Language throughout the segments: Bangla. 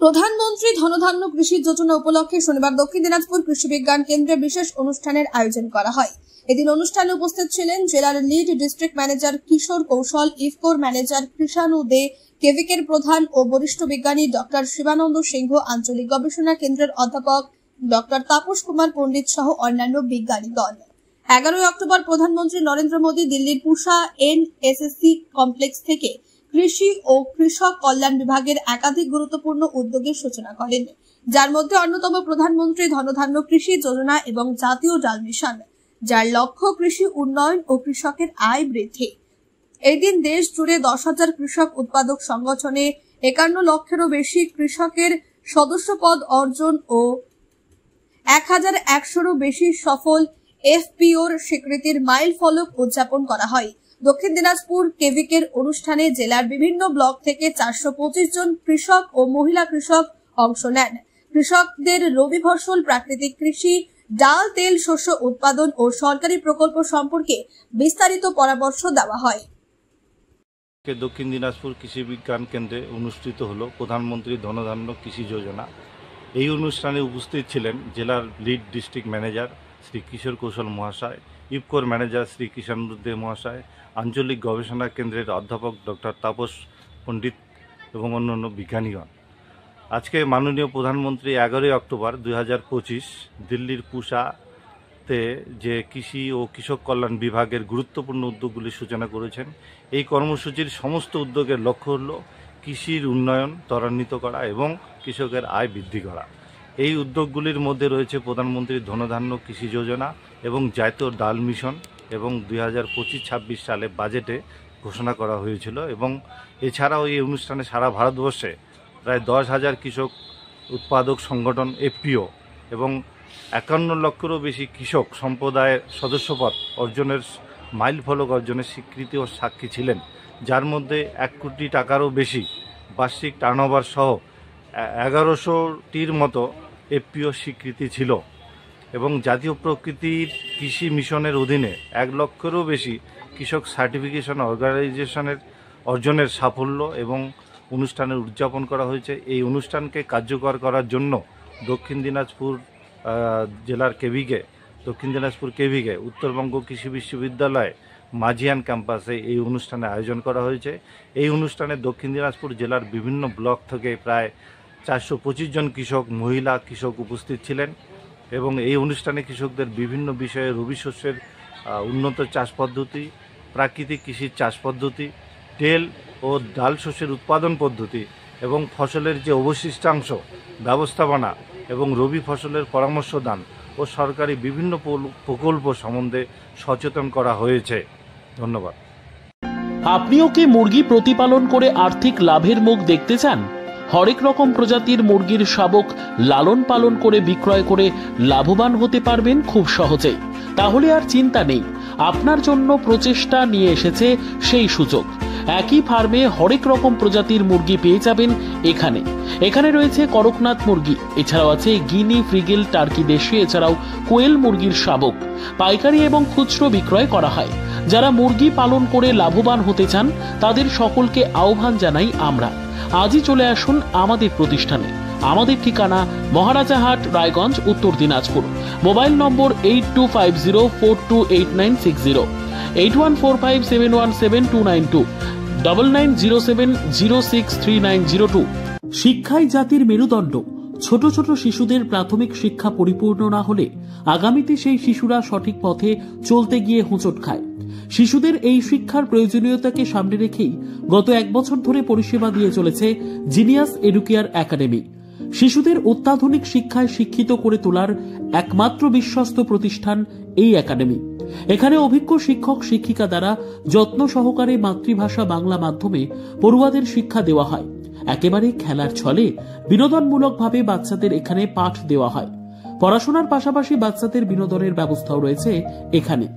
প্রধানমন্ত্রী ধনধান্য কৃষি যোজনা উপলক্ষে শনিবার দক্ষিণ দিনাজপুর কৃষি বিজ্ঞান কেন্দ্রে বিশেষ অনুষ্ঠানের আয়োজন করা হয়। এদিন অনুষ্ঠানে উপস্থিত ছিলেন জেলার লিড ডিস্ট্রিক্ট ম্যানেজার কিশোর কৌশল, ইফকোর ম্যানেজার কৃষাণু দে, কেভিকের প্রধান ও বরিষ্ঠ বিজ্ঞানী ডক্টর শিবানন্দ সিংহ, আঞ্চলিক গবেষণা কেন্দ্রের অধ্যাপক ডক্টর তাপস কুমার পণ্ডিত সহ অন্যান্য বিজ্ঞানীগণ। 11 অক্টোবর প্রধানমন্ত্রী নরেন্দ্র মোদী দিল্লির পুষা এনএসএসসি কমপ্লেক্স থেকে কৃষি ও কৃষক কল্যাণ বিভাগের একাধিক গুরুত্বপূর্ণ উদ্যোগের সূচনা করেন, যার মধ্যে অন্যতম প্রধানমন্ত্রী ধনধান্য কৃষি যোজনা এবং জাতীয় ডাল মিশন, যার লক্ষ্য কৃষি উন্নয়ন ও কৃষকের আয় বৃদ্ধি। এই দিন দেশ জুড়ে 10,000 কৃষক উৎপাদক সংগঠনে 51 লক্ষেরও বেশি কৃষকের সদস্যপদ অর্জন ও 1,100-এরও বেশি সফল এফপিওর স্বীকৃতির মাইল ফলক উদযাপন করা হয়। দক্ষিণ দিনাজপুর কেভিকের অনুষ্ঠানে জেলার বিভিন্ন ব্লক থেকে 425 জন কৃষক ও মহিলা কৃষক অংশ নেন। কৃষকদের রবি ফসল, প্রাকৃতিক কৃষি, ডাল, তেল, শস্য উৎপাদন ও সরকারি প্রকল্প সম্পর্কে বিস্তারিত পরামর্শ দেওয়া হয়। দক্ষিণ দিনাজপুর কৃষি বিজ্ঞান কেন্দ্রে অনুষ্ঠিত হলো প্রধানমন্ত্রী ধনধান্য কৃষি যোজনা। এই অনুষ্ঠানে উপস্থিত ছিলেন জেলার লিড ডিস্ট্রিক্ট ম্যানেজার শ্রী কিশোর কৌশল মহাশয়, ইফকোর ম্যানেজার শ্রী কিষাণু দে মহাশয়, আঞ্চলিক গবেষণা কেন্দ্রের অধ্যাপক ডক্টর তাপস পণ্ডিত এবং অন্যান্য বিজ্ঞানীগণ। আজকে মাননীয় প্রধানমন্ত্রী 11 অক্টোবর 2025 দিল্লির পুষাতে যে কৃষি ও কৃষক কল্যাণ বিভাগের গুরুত্বপূর্ণ উদ্যোগগুলির সূচনা করেছেন। এই কর্মসূচির সমস্ত উদ্যোগের লক্ষ্য হল কৃষির উন্নয়ন ত্বরান্বিত করা এবং কৃষকের আয় বৃদ্ধি করা। এই উদ্যোগগুলির মধ্যে রয়েছে প্রধানমন্ত্রী ধনধান্য কৃষি যোজনা এবং জাতীয় ডাল মিশন, এবং 2025-26 সালে বাজেটে ঘোষণা করা হয়েছিল। এবং এছাড়াও এই অনুষ্ঠানে সারা ভারতবর্ষে প্রায় 10,000 কৃষক উৎপাদক সংগঠন এফপিও এবং 51 লক্ষেরও বেশি কৃষক সম্প্রদায়ের সদস্যপদ অর্জনের মাইল ফলক অর্জনের স্বীকৃতি ও সাক্ষী ছিলেন, যার মধ্যে 1 কোটি টাকারও বেশি বার্ষিক টার্নওভার সহ 1100টির মতো এফপিও স্বীকৃতি ছিল। এবং জাতীয় প্রকৃতির কৃষি মিশনের অধীনে 1 লক্ষেরও বেশি কৃষক সার্টিফিকেশন অর্গানাইজেশনের অর্জনের সাফল্য এবং অনুষ্ঠানের উদযাপন করা হয়েছে। এই অনুষ্ঠানকে কার্যকর করার জন্য দক্ষিণ দিনাজপুর কেভিকে উত্তরবঙ্গ কৃষি বিশ্ববিদ্যালয় মাঝিয়ান ক্যাম্পাসে এই অনুষ্ঠানে আয়োজন করা হয়েছে। এই অনুষ্ঠানে দক্ষিণ দিনাজপুর জেলার বিভিন্ন ব্লক থেকে প্রায় 425 জন কৃষক, মহিলা কৃষক উপস্থিত ছিলেন এবং এই অনুষ্ঠানে কৃষকদের বিভিন্ন বিষয়ে রবি শস্যের উন্নত চাষ পদ্ধতি, প্রাকৃতিক কৃষির চাষ পদ্ধতি, তেল ও ডাল শস্যের উৎপাদন পদ্ধতি এবং ফসলের যে অবশিষ্টাংশ ব্যবস্থাপনা এবং রবি ফসলের পরামর্শ দান ও সরকারি বিভিন্ন প্রকল্প সম্বন্ধে সচেতন করা হয়েছে। ধন্যবাদ। আপনিও কি মুরগি প্রতিপালন করে আর্থিক লাভের মুখ দেখতে চান? হরেক রকম প্রজাতির মুরগির শাবক লালন পালন করে বিক্রয় করে লাভবান হতে পারবেন খুব সহজেই। তাহলে আর চিন্তা নেই, আপনার জন্য প্রচেষ্টা নিয়ে এসেছে সেই সুযোগ। একই ফার্মে হরেক রকম প্রজাতির মুরগি পেয়ে যাবেন এখানে রয়েছে করকনাথ মুরগি, এছাড়াও আছে গিনি, ফ্রিগেল, টার্কি দেশি, এছাড়াও কোয়েল মুরগির শাবক পাইকারি এবং খুচরো বিক্রয় করা হয়। যারা মুরগি পালন করে লাভবান হতে চান তাদের সকলকে আহ্বান জানাই আমরা। আজই চলে আসুন আমাদের প্রতিষ্ঠানে। আমাদের ঠিকানা মহারাজাহাট, রায়গঞ্জ, উত্তর দিনাজপুর। মোবাইল নম্বর 8250428960, 8145717292, 9907063902। শিক্ষাই জাতির মেরুদণ্ড। ছোট ছোট শিশুদের প্রাথমিক শিক্ষা পরিপূর্ণ না হলে আগামীতে সেই শিশুরা সঠিক পথে চলতে গিয়ে হোঁচট খায়। শিশুদের এই শিক্ষার প্রয়োজনীয়তাকে সামনে রেখেই গত 1 বছর ধরে পরিষেবা দিয়ে চলেছে জিনিয়াস এডুকেয়ার একাডেমি। শিশুদের অত্যাধুনিক শিক্ষায় শিক্ষিত করে তোলার একমাত্র বিশ্বস্ত প্রতিষ্ঠান এই একাডেমি। এখানে অভিজ্ঞ শিক্ষক শিক্ষিকা দ্বারা যত্ন সহকারে মাতৃভাষা বাংলা মাধ্যমে পড়ুয়াদের শিক্ষা দেওয়া হয়। একেবারে খেলার ছলে বিনোদনমূলকভাবে বাচ্চাদের এখানে পাঠ দেওয়া হয়। পড়াশোনার পাশাপাশি বাচ্চাদের বিনোদনের ব্যবস্থাও রয়েছে এখানে।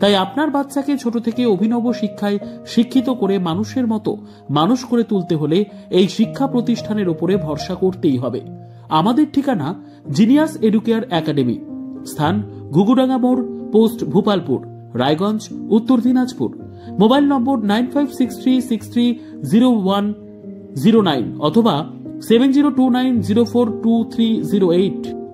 তাই আপনার বাচ্চাকে ছোট থেকে অভিনব শিক্ষায় শিক্ষিত করে মানুষের মতো মানুষ করে তুলতে হলে এই শিক্ষা প্রতিষ্ঠানের উপরে ভরসা করতেই হবে। আমাদের ঠিকানা জিনিয়াস এডুকেয়ার একাডেমি, স্থান ঘুঘুডাঙ্গা মোড়, পোস্ট ভূপালপুর, রায়গঞ্জ, উত্তর দিনাজপুর। মোবাইল নম্বর 9563630109 অথবা 7029042308।